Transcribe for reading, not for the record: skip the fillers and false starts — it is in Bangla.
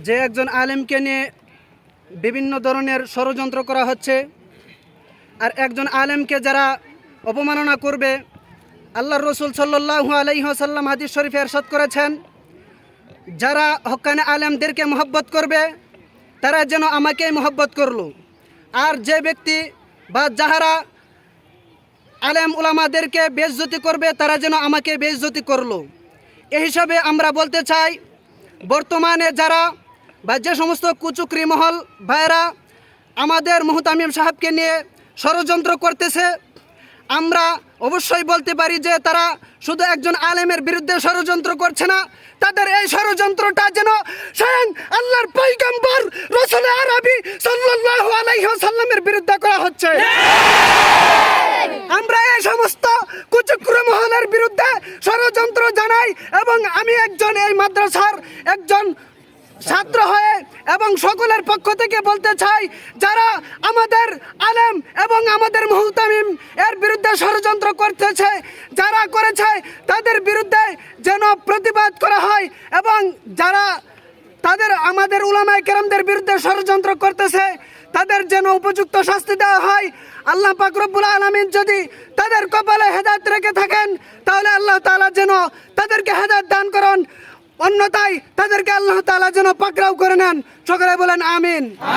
যে একজন আলেমকে নিয়ে বিভিন্ন ধরনের ষড়যন্ত্র করা হচ্ছে, আর একজন আলেমকে যারা অপমাননা করবে, আল্লাহর রসুল সাল্লাল্লাহু আলাইহি ওয়াসাল্লাম হাদিস শরীফে ইরশাদ করেছেন, যারা হক্কানে আলেমদেরকে মহব্বত করবে তারা যেন আমাকেই মহব্বত করলো, আর যে ব্যক্তি বা যাহারা আলেম উলামাদেরকে বেইজ্জতি করবে তারা যেন আমাকে বেইজ্জতি করলো। এই হিসাবে আমরা বলতে চাই, বর্তমানে যারা বা যে সমস্ত কুচুকরি মহল ভাইরা আমাদের মুহতামিম সাহেবকে নিয়ে ষড়যন্ত্র করতেছে, আমরা অবশ্যই বলতে পারি যে তারা শুধু একজন আলেমের বিরুদ্ধে ষড়যন্ত্র করছে না, তাদের এই ষড়যন্ত্রটা যেন স্বয়ং আল্লাহর পয়গম্বর রাসূল আরবি সাল্লাল্লাহু আলাইহি ওয়াসাল্লামের বিরুদ্ধে করা হচ্ছে। আমরা এই সমস্ত কুচক্র মহলের বিরুদ্ধে ষড়যন্ত্র জানাই, এবং আমি একজন এই মাদ্রাসার একজন ছাত্র হয়ে এবং সকলের পক্ষ থেকে বলতে চাই, যারা আমাদের আলেম এবং আমাদের মুহতামিম এর বিরুদ্ধে ষড়যন্ত্র করতেছে, যারা করেছে তাদের বিরুদ্ধে যেন প্রতিবাদ করা হয়, এবং যারা আমাদের উলামায়ে কেরামদের বিরুদ্ধে ষড়যন্ত্র করতেছে তাদের যেন উপযুক্ত শাস্তি দেওয়া হয়। আল্লাহ পাক রব্বুল আলামিন যদি তাদের কপালে হেদায়েত রেখে থাকেন তাহলে আল্লাহ তাআলা যেন তাদেরকে হেদায়েত দান করেন, অন্যথায় তাদেরকে আল্লাহ তাআলা যেন পাকড়াও করে নেন। সকলে বলেন আমিন।